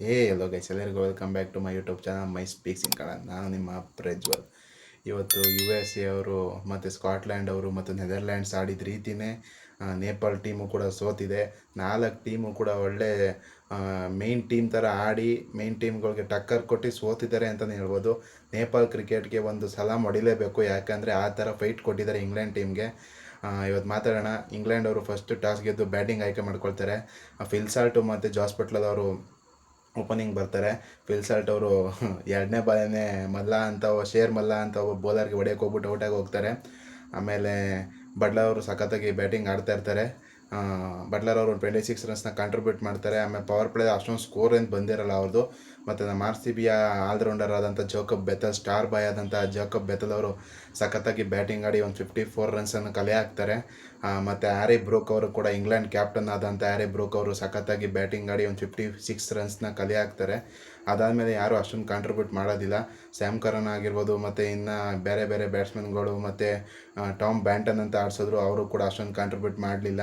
ಎಲ್ಲೋ guys, ಎಲ್ಲರಿಗೂ welcome back to my YouTube channel my ಸ್ಪೀಕ್ಸಿಂಗ್ ಕನ್ನಡ. ನಾನು ನಿಮ್ಮ ಪ್ರಜ್ವಲ್. ಇವತ್ತು USA ಅವರು ಮತ್ತು ಸ್ಕಾಟ್ಲ್ಯಾಂಡ್ ಅವರು ಮತ್ತು ನೆದರ್ಲ್ಯಾಂಡ್ಸ್ ಆಡಿದ ರೀತಿಯೇ ನೇಪಾಳ್ ಟೀಮು ಕೂಡ ಸೋತಿದೆ. 4 ಟೀಮು ಕೂಡ ಒಳ್ಳೆ ಮೇನ್ ಟೀಮ್ ಥರ ಆಡಿ ಮೇನ್ ಟೀಮ್ಗಳಿಗೆ ಟಕ್ಕರ್ ಕೊಟ್ಟು ಸೋತಿದ್ದಾರೆ ಅಂತಲೇ ಹೇಳ್ಬೋದು. ನೇಪಾಳ್ ಕ್ರಿಕೆಟ್ಗೆ ಒಂದು ಸಲಾಮ್ ಹೊಡಿಲೇಬೇಕು, ಯಾಕಂದರೆ ಆ ಥರ ಫೈಟ್ ಕೊಟ್ಟಿದ್ದಾರೆ ಇಂಗ್ಲೆಂಡ್ ಟೀಮ್ಗೆ. ಇವತ್ತು ಮಾತಾಡೋಣ. ಇಂಗ್ಲೆಂಡ್ ಅವರು ಫಸ್ಟ್ ಟಾಸ್ ಗೆದ್ದು ಬ್ಯಾಟಿಂಗ್ ಆಯ್ಕೆ ಮಾಡ್ಕೊಳ್ತಾರೆ. ಫಿಲ್ ಸಾಲ್ಟು ಮತ್ತು ಜಾಸ್ ಬಟ್ಲರ್ ಅವರು ಓಪನಿಂಗ್ ಬರ್ತಾರೆ. ಫಿಲ್ ಸಾಲ್ಟ್ ಅವರು ಎರಡನೇ ಬಾಲೇ ಶೇರ್ ಮಲ್ಲ ಅಂತ ಒಬ್ಬ ಬೌಲರ್ಗೆ ಹೊಡೆಯೋಕೆ ಹೋಗ್ಬಿಟ್ಟು ಔಟಾಗಿ ಹೋಗ್ತಾರೆ. ಆಮೇಲೆ ಬಟ್ಲರ್ ಅವರು ಸಖತ್ತಾಗಿ ಬ್ಯಾಟಿಂಗ್ ಆಡ್ತಾ ಇರ್ತಾರೆ. ಬಟ್ಲರ್ ಅವರು 26 ರನ್ಸ್ನ ಕಾಂಟ್ರಿಬ್ಯೂಟ್ ಮಾಡ್ತಾರೆ. ಆಮೇಲೆ ಪವರ್ ಪ್ಲೇ ಅಷ್ಟೊಂದು ಸ್ಕೋರ್ ಏನು ಬಂದಿರಲ್ಲ ಅವ್ರದ್ದು. ಮತ್ತು ನಮ್ಮ RCBಯ ಆಲ್ರೌಂಡರ್ ಆದಂಥ ಜೋಕಬ್ ಬೆಥಲ್, ಸ್ಟಾರ್ ಬಾಯ್ ಆದಂಥ ಜೋಕಬ್ ಬೆಥಲ್ ಅವರು ಸಖತ್ತಾಗಿ ಬ್ಯಾಟಿಂಗ್ ಆಡಿ ಒಂದು 54 ರನ್ಸನ್ನು ಕಲೆ ಹಾಕ್ತಾರೆ. ಮತ್ತು ಹ್ಯಾರಿ ಬ್ರೂಕ್ ಅವರು ಕೂಡ, ಇಂಗ್ಲೆಂಡ್ ಕ್ಯಾಪ್ಟನ್ ಆದಂಥ ಹ್ಯಾರಿ ಬ್ರೂಕ್ ಅವರು ಸಖತ್ತಾಗಿ ಬ್ಯಾಟಿಂಗ್ ಆಡಿ ಒಂದು 56 ರನ್ಸ್ನ ಕಲೆ ಹಾಕ್ತಾರೆ. ಅದಾದಮೇಲೆ ಯಾರೂ ಅಷ್ಟೊಂದು ಕಾಂಟ್ರಿಬ್ಯೂಟ್ ಮಾಡೋದಿಲ್ಲ. ಸ್ಯಾಮ್ ಕರನ್ ಆಗಿರ್ಬೋದು, ಮತ್ತು ಇನ್ನು ಬೇರೆ ಬೇರೆ ಬ್ಯಾಟ್ಸ್ಮನ್ಗಳು, ಮತ್ತು ಟಾಮ್ ಬ್ಯಾಂಟನ್ ಅಂತ ಆಡಿಸಿದ್ರು, ಅವರು ಕೂಡ ಅಷ್ಟೊಂದು ಕಾಂಟ್ರಿಬ್ಯೂಟ್ ಮಾಡಲಿಲ್ಲ.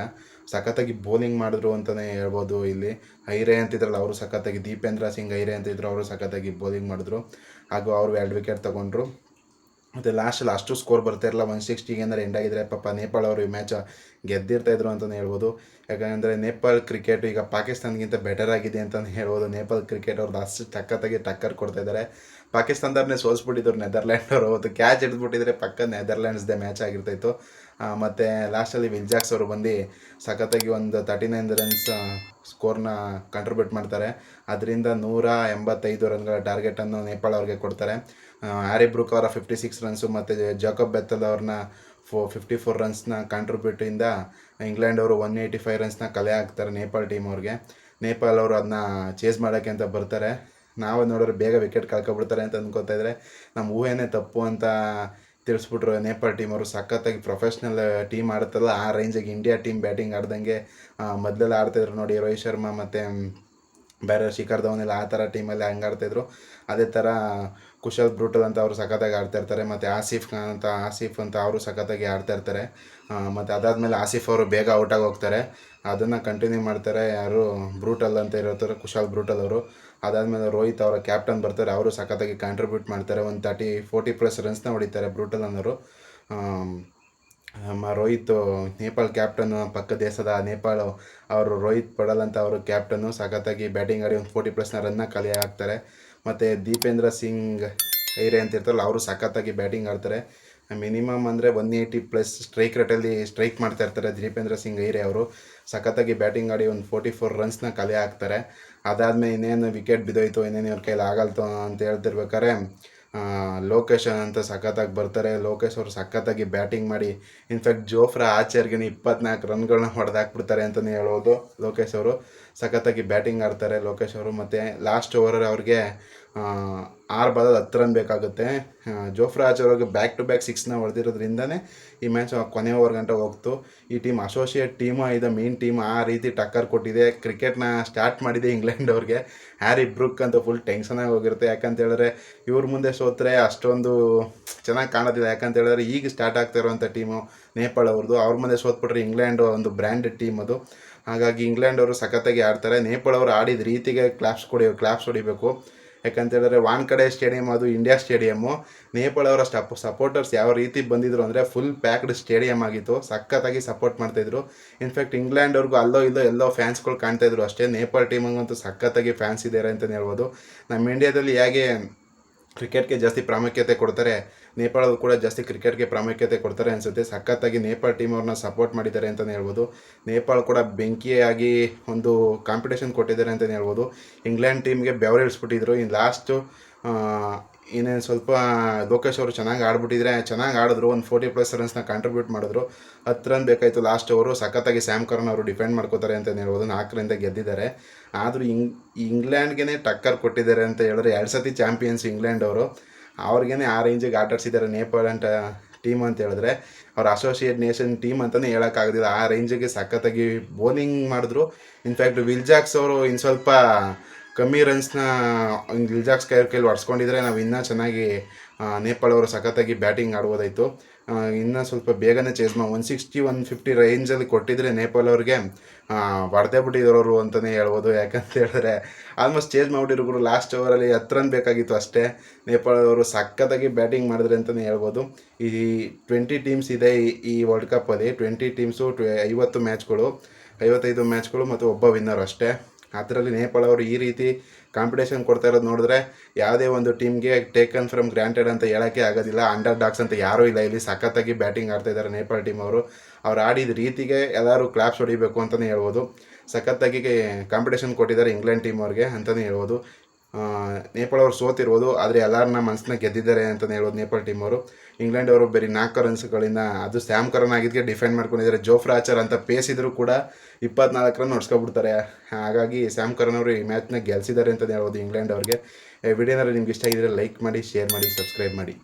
ಸಖತ್ತಾಗಿ ಬೌಲಿಂಗ್ ಮಾಡಿದ್ರು ಅಂತಲೇ ಹೇಳ್ಬೋದು. ಇಲ್ಲಿ ಐರೆ ಅಂತಿದ್ರಲ್ಲ, ಅವರು ಸಖತ್ತಾಗಿ, ದೀಪೇಂದ್ರ ಸಿಂಗ್ ಐರೆ ಅಂತಿದ್ರು, ಅವರು ಸಖತ್ತಾಗಿ ಬೌಲಿಂಗ್ ಮಾಡಿದ್ರು. ಹಾಗೂ ಅವರು 2 ವಿಕೆಟ್ ತೊಗೊಂಡ್ರು. ಮತ್ತು ಲಾಸ್ಟಲ್ಲಿ ಅಷ್ಟು ಸ್ಕೋರ್ ಬರ್ತಾ ಇರಲ್ಲ, 160ಗೆ ಅಂದರೆ ಎಂಡ್ ಆಗಿದ್ರೆ ಪಾಪ ನೇಪಾಳ ಅವರು ಈ ಮ್ಯಾಚ್ ಗೆದ್ದಿರ್ತಾಯಿದ್ರು ಅಂತಲೇ ಹೇಳ್ಬೋದು. ಯಾಕಂದರೆ ನೇಪಾಳ್ ಕ್ರಿಕೆಟ್ ಈಗ ಪಾಕಿಸ್ತಾನ್ಗಿಂತ ಬೆಟರ್ ಆಗಿದೆ ಅಂತಲೇ ಹೇಳ್ಬೋದು. ನೇಪಾಳ್ ಕ್ರಿಕೆಟ್ ಅವ್ರದ್ದು ಅಷ್ಟು ಸಖತ್ತಾಗಿ ಟಕ್ಕರ್ ಕೊಡ್ತಾಯಿದ್ದಾರೆ. ಪಾಕಿಸ್ತಾನದವ್ರನ್ನೇ ಸೋಲಿಸ್ಬಿಟ್ಟಿದ್ರು ನೆದರ್ಲ್ಯಾಂಡ್ ಅವರು. ಅವತ್ತು ಕ್ಯಾಚ್ ಹಿಡಿದ್ಬಿಟ್ಟಿದ್ರೆ ಪಕ್ಕ ನೆದರ್ಲ್ಯಾಂಡ್ಸ್ದೇ ಮ್ಯಾಚ್ ಆಗಿರ್ತಾಯಿತ್ತು. ಮತ್ತು ಲಾಸ್ಟಲ್ಲಿ ವಿಲ್ ಜಾಕ್ಸ್ ಅವರು ಬಂದು ಸಖತ್ತಾಗಿ ಒಂದು 39 ರನ್ಸ್ ಸ್ಕೋರ್ನ ಕಾಂಟ್ರಿಬ್ಯೂಟ್ ಮಾಡ್ತಾರೆ. ಅದರಿಂದ 185 ರನ್ಗಳ ಟಾರ್ಗೆಟನ್ನು ನೇಪಾಳ ಅವ್ರಿಗೆ ಕೊಡ್ತಾರೆ. ಹ್ಯಾರಿ ಬ್ರೂಕ್ ಅವರ 56 ರನ್ಸು ಮತ್ತು ಜಾಕಬ್ ಬೆಥಲ್ ಅವ್ರನ್ನ 54 ರನ್ಸ್ನ ಕಾಂಟ್ರಿಬ್ಯೂಟಿಂದ ಇಂಗ್ಲೆಂಡ್ ಅವರು 185 ರನ್ಸ್ನ ಕಲೆ ಹಾಕ್ತಾರೆ ನೇಪಾಳ್ ಟೀಮ್ ಅವ್ರಿಗೆ. ನೇಪಾಲ್ ಅವರು ಅದನ್ನ ಚೇಸ್ ಮಾಡೋಕ್ಕೆ ಅಂತ ಬರ್ತಾರೆ. ನಾವು ನೋಡಿದ್ರೆ ಬೇಗ ವಿಕೆಟ್ ಕಳ್ಕೊಬಿಡ್ತಾರೆ ಅಂತ ಅಂದ್ಕೊತಾ ಇದ್ರೆ ನಮ್ಮ ಊಹೆನೇ ತಪ್ಪು ಅಂತ ತಿಳಿಸ್ಬಿಟ್ರು. ನೇಪಾಳ್ ಟೀಮ್ ಅವರು ಸಖತ್ತಾಗಿ ಪ್ರೊಫೆಷ್ನಲ್ ಟೀಮ್ ಆಡುತ್ತಲ್ಲ, ಆ ರೇಂಜಿಗೆ ಇಂಡಿಯಾ ಟೀಮ್ ಬ್ಯಾಟಿಂಗ್ ಆಡ್ದಂಗೆ ಮೊದಲೆಲ್ಲ ಆಡ್ತಾಯಿದ್ರು ನೋಡಿ, ರೋಹಿತ್ ಶರ್ಮಾ ಮತ್ತು ಬೇರೆ ಶಿಖರ್ ಧವನ್ ಎಲ್ಲ ಆ ಥರ ಟೀಮಲ್ಲಿ ಹಂಗೆ ಆಡ್ತಾಯಿದ್ರು. ಅದೇ ಥರ ಕುಶಲ್ ಬ್ರೂಟಲ್ ಅಂತ ಅವರು ಸಖತ್ತಾಗಿ ಆಡ್ತಾಯಿರ್ತಾರೆ. ಮತ್ತು ಆಸಿಫ್ ಅಂತ ಅವರು ಸಖತ್ತಾಗಿ ಆಡ್ತಾಯಿರ್ತಾರೆ. ಮತ್ತು ಅದಾದಮೇಲೆ ಆಸಿಫ್ ಅವರು ಬೇಗ ಔಟಾಗಿ ಹೋಗ್ತಾರೆ. ಅದನ್ನು ಕಂಟಿನ್ಯೂ ಮಾಡ್ತಾರೆ ಯಾರು, ಬ್ರೂಟಲ್ ಅಂತ ಇರ್ತಾರೆ, ಕುಶಾಲ್ ಬ್ರೂಟಲ್ ಅವರು. ಅದಾದಮೇಲೆ ರೋಹಿತ್ ಅವರ ಕ್ಯಾಪ್ಟನ್ ಬರ್ತಾರೆ, ಅವರು ಸಖತ್ತಾಗಿ ಕಾಂಟ್ರಿಬ್ಯೂಟ್ ಮಾಡ್ತಾರೆ. ಒಂದು 40+ ರನ್ಸ್ನ ಹೊಡಿತಾರೆ ಬ್ರೂಟಲ್ ಅನ್ನೋರು. ರೋಹಿತ್ ನೇಪಾಳ್ ಕ್ಯಾಪ್ಟನ್ನು, ಪಕ್ಕ ದೇಶದ ನೇಪಾಳ ಅವರು ರೋಹಿತ್ ಪಡಲ್ ಅಂತ ಅವರು ಕ್ಯಾಪ್ಟನ್ನು ಸಖತ್ತಾಗಿ ಬ್ಯಾಟಿಂಗ್ ಆಡಿ ಒಂದು 40+ ರನ್ನ ಕಲೆ ಹಾಕ್ತಾರೆ. ಮತ್ತು ದೀಪೇಂದ್ರ ಸಿಂಗ್ ಐರೆ ಅಂತ ಇರ್ತಾರಲ್ಲ, ಅವರು ಸಖತ್ತಾಗಿ ಬ್ಯಾಟಿಂಗ್ ಆಡ್ತಾರೆ. ಮಿನಿಮಮ್ ಅಂದರೆ 180+ ಸ್ಟ್ರೈಕ್ ರೇಟಲ್ಲಿ ಸ್ಟ್ರೈಕ್ ಮಾಡ್ತಾ ಇರ್ತಾರೆ ದೀಪೇಂದ್ರ ಸಿಂಗ್ ಐರೆ ಅವರು. ಸಖತ್ತಾಗಿ ಬ್ಯಾಟಿಂಗ್ ಆಡಿ ಒಂದು 44 ರನ್ಸ್ನ ಕಲೆ ಹಾಕ್ತಾರೆ. ಅದಾದಮೇಲೆ ಇನ್ನೇನು ವಿಕೆಟ್ ಬಿದ್ದೋಯ್ತು, ಇನ್ನೇನು ಇವ್ರ ಕೈಲಿ ಆಗಲ್ತು ಅಂತ ಹೇಳ್ತಿರ್ಬೇಕಾದ್ರೆ ಲೋಕೇಶ್ ಅಂತ ಸಖತ್ತಾಗಿ ಬರ್ತಾರೆ. ಲೋಕೇಶ್ ಅವರು ಸಖತ್ತಾಗಿ ಬ್ಯಾಟಿಂಗ್ ಮಾಡಿ, ಇನ್ಫ್ಯಾಕ್ಟ್ ಜೋಫ್ರಾ ಆರ್ಚರ್ಗೆ 24 ರನ್ಗಳನ್ನ ಹೊಡೆದಾಕ್ಬಿಡ್ತಾರೆ ಅಂತಲೇ ಹೇಳ್ಬೋದು. ಲೋಕೇಶ್ ಅವರು ಸಖತ್ತಾಗಿ ಬ್ಯಾಟಿಂಗ್ ಆಡ್ತಾರೆ ಲೋಕೇಶ್ ಅವರು. ಮತ್ತು ಲಾಸ್ಟ್ ಓವರ್ ಅವ್ರಿಗೆ 6 ಬಾಲಲ್ಲಿ 10 ರನ್ ಬೇಕಾಗುತ್ತೆ. ಜೋಫ್ರಾ ಆರ್ಚರ್ ಅವ್ರಿಗೆ ಬ್ಯಾಕ್ ಟು ಬ್ಯಾಕ್ 6ನ ಹೊಡೆದಿರೋದ್ರಿಂದನೇ ಈ ಮ್ಯಾಚ್ ಕೊನೆ ಓವರ್ ಗಂಟೆ ಹೋಗ್ತು. ಈ ಟೀಮ್ ಅಸೋಸಿಯೇಟ್ ಟೀಮು ಇದು ಮೇನ್ ಟೀಮ್ ಆ ರೀತಿ ಟಕ್ಕರ್ ಕೊಟ್ಟಿದೆ. ಕ್ರಿಕೆಟ್ನ ಸ್ಟಾರ್ಟ್ ಮಾಡಿದೆ ಇಂಗ್ಲೆಂಡ್ ಅವ್ರಿಗೆ. ಹ್ಯಾರಿ ಬ್ರೂಕ್ ಅಂತ ಫುಲ್ ಟೆನ್ಷನಾಗಿ ಹೋಗಿರುತ್ತೆ. ಯಾಕಂತ ಹೇಳಿದ್ರೆ ಇವ್ರ ಮುಂದೆ ಸೋತ್ರೆ ಅಷ್ಟೊಂದು ಚೆನ್ನಾಗಿ ಕಾಣೋದಿಲ್ಲ. ಯಾಕಂತ ಹೇಳಿದ್ರೆ ಈಗ ಸ್ಟಾರ್ಟ್ ಆಗ್ತಾ ಇರುವಂಥ ಟೀಮು ನೇಪಾಳ ಅವ್ರದ್ದು. ಅವ್ರ ಮುಂದೆ ಸೋತ್ಬಿಟ್ರೆ ಇಂಗ್ಲೆಂಡು ಒಂದು ಬ್ರ್ಯಾಂಡೆಡ್ ಟೀಮ್ ಅದು. ಹಾಗಾಗಿ ಇಂಗ್ಲೆಂಡ್ ಅವರು ಸಖತ್ತಾಗಿ ಆಡ್ತಾರೆ. ನೇಪಾಳ ಅವರು ಆಡಿದ ರೀತಿಗೆ ಕ್ಲಾಪ್ಸ್ ಹೊಡಿಬೇಕು. ಯಾಕಂತ ಹೇಳಿದ್ರೆ ವಾನ್ಖಡೆ ಸ್ಟೇಡಿಯಂ, ಅದು ಇಂಡಿಯಾ ಸ್ಟೇಡಿಯಮ್ಮು. ನೇಪಾಳ ಅವರ ಸಪೋರ್ಟರ್ಸ್ ಯಾವ ರೀತಿ ಬಂದಿದ್ರು ಅಂದರೆ ಫುಲ್ ಪ್ಯಾಕ್ಡ್ ಸ್ಟೇಡಿಯಂ ಆಗಿತ್ತು. ಸಖತ್ತಾಗಿ ಸಪೋರ್ಟ್ ಮಾಡ್ತಾಯಿದ್ರು. ಇನ್ಫ್ಯಾಕ್ಟ್ ಇಂಗ್ಲೆಂಡ್ ಅವ್ರಿಗೂ ಅಲ್ಲೋ ಇಲ್ಲೋ ಎಲ್ಲೋ ಫ್ಯಾನ್ಸ್ಗಳು ಕಾಣ್ತಾಯಿದ್ರು ಅಷ್ಟೇ. ನೇಪಾಳ ಟೀಮಂಗಂತೂ ಸಖತ್ತಾಗಿ ಫ್ಯಾನ್ಸ್ ಇದ್ದಾರೆ ಅಂತಲೇ ಹೇಳ್ಬೋದು. ನಮ್ಮ ಇಂಡಿಯಾದಲ್ಲಿ ಹೇಗೆ ಕ್ರಿಕೆಟ್ಗೆ ಜಾಸ್ತಿ ಪ್ರಾಮುಖ್ಯತೆ ಕೊಡ್ತಾರೆ, ನೇಪಾಳದಲ್ಲಿ ಕೂಡ ಜಾಸ್ತಿ ಕ್ರಿಕೆಟ್ಗೆ ಪ್ರಾಮುಖ್ಯತೆ ಕೊಡ್ತಾರೆ ಅನಿಸುತ್ತೆ. ಸಖತ್ತಾಗಿ ನೇಪಾಳ ಟೀಮ್ ಅವ್ರನ್ನ ಸಪೋರ್ಟ್ ಮಾಡಿದ್ದಾರೆ ಅಂತಲೇ ಹೇಳ್ಬೋದು. ನೇಪಾಳ ಕೂಡ ಬೆಂಕಿಯಾಗಿ ಒಂದು ಕಾಂಪಿಟೇಷನ್ ಕೊಟ್ಟಿದ್ದಾರೆ ಅಂತಲೇ ಹೇಳ್ಬೋದು. ಇಂಗ್ಲೆಂಡ್ ಟೀಮ್ಗೆ ಬೆವರಿಳಿಸ್ಬಿಟ್ಟಿದ್ರು. ಇನ್ನು ಲಾಸ್ಟು ಇನ್ನೇನು ಸ್ವಲ್ಪ ಲೋಕೇಶ್ ಅವರು ಚೆನ್ನಾಗಿ ಆಡಿದ್ರು. ಒಂದು 40+ ರನ್ಸ್ನ ಕಾಂಟ್ರಿಬ್ಯೂಟ್ ಮಾಡಿದ್ರು. 10 ರನ್ ಬೇಕಾಯಿತು ಲಾಸ್ಟ್ ಓವರು. ಸಖತ್ತಾಗಿ ಸ್ಯಾಮ್ ಕರನ್ ಅವರು ಡಿಫೆಂಡ್ ಮಾಡ್ಕೋತಾರೆ ಅಂತಲೇ ಹೇಳ್ಬೋದು. 4 ರನ್ನಿಂದ ಗೆದ್ದಿದ್ದಾರೆ. ಆದರೂ ಇಂಗ್ಲೆಂಡ್ಗೆ ಟಕ್ಕರ್ ಕೊಟ್ಟಿದ್ದಾರೆ ಅಂತ ಹೇಳಿದ್ರೆ 2 ಸತಿ ಚಾಂಪಿಯನ್ಸ್ ಇಂಗ್ಲೆಂಡ್ ಅವರು. ಅವ್ರಿಗೇ ಆ ರೇಂಜಿಗೆ ಆಟಾಡಿಸಿದ್ದಾರೆ ನೇಪಾಳ ಅಂತ ಟೀಮ್ ಅಂತ ಹೇಳಿದ್ರೆ. ಅವ್ರ ಅಸೋಸಿಯೇಟ್ ನೇಷನ್ ಟೀಮ್ ಅಂತಲೇ ಹೇಳೋಕ್ಕಾಗೋದಿಲ್ಲ. ಆ ರೇಂಜಿಗೆ ಸಖತ್ತಾಗಿ ಬೌಲಿಂಗ್ ಮಾಡಿದ್ರು. ಇನ್ಫ್ಯಾಕ್ಟ್ ವಿಲ್ ಜಾಕ್ಸ್ ಅವರು ಇನ್ನು ಸ್ವಲ್ಪ ಕಮ್ಮಿ ರನ್ಸ್ನ ವಿಲ್ ಜಾಕ್ಸ್ ಕೈಯಲ್ಲಿ ಹೊಡ್ಸ್ಕೊಂಡಿದ್ರೆ ನಾವು ಇನ್ನೂ ಚೆನ್ನಾಗಿ ನೇಪಾಳ ಅವರು ಸಖತ್ತಾಗಿ ಬ್ಯಾಟಿಂಗ್ ಆಡ್ಬೋದಾಯಿತು. ಇನ್ನೂ ಸ್ವಲ್ಪ ಬೇಗನೆ ಚೇಸ್ 160 150 ರೇಂಜಲ್ಲಿ ಕೊಟ್ಟಿದ್ರೆ ನೇಪಾಲ್ ಅವ್ರಿಗೆ ಹೊಡೆದೇ ಬಿಟ್ಟಿರೋರು ಅಂತಲೇ ಹೇಳ್ಬೋದು. ಯಾಕಂತ ಹೇಳಿದ್ರೆ ಆಲ್ಮೋಸ್ಟ್ ಚೇಸ್ ಮಾಡಿಬಿಟ್ಟಿದ್ರು. ಲಾಸ್ಟ್ ಓವರಲ್ಲಿ 10 ರನ್ ಬೇಕಾಗಿತ್ತು ಅಷ್ಟೇ. ನೇಪಾಳ ಅವರು ಸಖತ್ತಾಗಿ ಬ್ಯಾಟಿಂಗ್ ಮಾಡಿದ್ರೆ ಅಂತಲೇ ಹೇಳ್ಬೋದು. ಈ 20 ಟೀಮ್ಸ್ ಇದೆ ಈ ವರ್ಲ್ಡ್ ಕಪ್ಪಲ್ಲಿ. 20 ಟೀಮ್ಸು 50 ಮ್ಯಾಚ್ಗಳು, 55 ಮ್ಯಾಚ್ಗಳು ಮತ್ತು ಒಬ್ಬ ವಿನ್ನರ್ ಅಷ್ಟೇ. ಅದರಲ್ಲಿ ನೇಪಾಳ ಅವರು ಈ ರೀತಿ ಕಾಂಪಿಟೇಷನ್ ಕೊಡ್ತಾ ಇರೋದು ನೋಡಿದ್ರೆ ಯಾವುದೇ ಒಂದು ಟೀಮ್ಗೆ ಟೇಕನ್ ಫ್ರಮ್ ಗ್ರಾಂಟೆಡ್ ಅಂತ ಹೇಳೋಕ್ಕೆ ಆಗೋದಿಲ್ಲ. ಅಂಡರ್ ಡಾಗ್ಸ್ ಅಂತ ಯಾರೂ ಇಲ್ಲ ಇಲ್ಲಿ. ಸಖತ್ತಾಗಿ ಬ್ಯಾಟಿಂಗ್ ಆಡ್ತಾ ಇದ್ದಾರೆ ನೇಪಾಳ ಟೀಮ್ ಅವರು. ಅವ್ರು ಆಡಿದ ರೀತಿಗೆ ಎಲ್ಲರೂ ಕ್ಲಾಪ್ಸ್ ಹೊಡಿಬೇಕು ಅಂತಲೇ ಹೇಳ್ಬೋದು. ಸಖತ್ತಾಗಿ ಕಾಂಪಿಟೇಷನ್ ಕೊಟ್ಟಿದ್ದಾರೆ ಇಂಗ್ಲೆಂಡ್ ಟೀಮ್ ಅವ್ರಿಗೆ ಅಂತಲೇ ಹೇಳ್ಬೋದು. ನೇಪಾಳ ಅವರು ಸೋತಿರ್ಬೋದು, ಆದರೆ ಎಲ್ಲರನ್ನ ಮನಸ್ಸನ್ನ ಗೆದ್ದಿದ್ದಾರೆ ಅಂತಲೇ ಹೇಳ್ಬೋದು ನೇಪಾಳ ಟೀಮ್ ಅವರು. ಇಂಗ್ಲೆಂಡ್ ಅವರು ಬರೀ 4 ರನ್ಸ್ಗಳಿಂದ, ಅದು ಸ್ಯಾಮ್ ಕರನ್ ಆಗಿದ್ದಕ್ಕೆ ಡಿಫೆಂಡ್ ಮಾಡ್ಕೊಂಡಿದ್ದಾರೆ. ಜೋಫ್ರಾ ಆರ್ಚರ್ ಅಂತ ಪೇಸ್ ಇದ್ರೂ ಕೂಡ 24 ರನ್ ಹೊಡ್ಸ್ಕೊಬಿಡ್ತಾರೆ. ಹಾಗಾಗಿ ಸ್ಯಾಮ್ ಕರನ್ ಅವರು ಈ ಮ್ಯಾಚ್ನ ಗೆಲ್ಸಿದ್ದಾರೆ ಅಂತಲೇ ಹೇಳ್ಬೋದು ಇಂಗ್ಲೆಂಡ್ ಅವ್ರಿಗೆ. ವಿಡಿಯೋನಲ್ಲಿ ನಿಮ್ಗೆ ಇಷ್ಟ ಆಗಿದ್ರೆ ಲೈಕ್ ಮಾಡಿ, ಶೇರ್ ಮಾಡಿ, ಸಬ್ಸ್ಕ್ರೈಬ್ ಮಾಡಿ.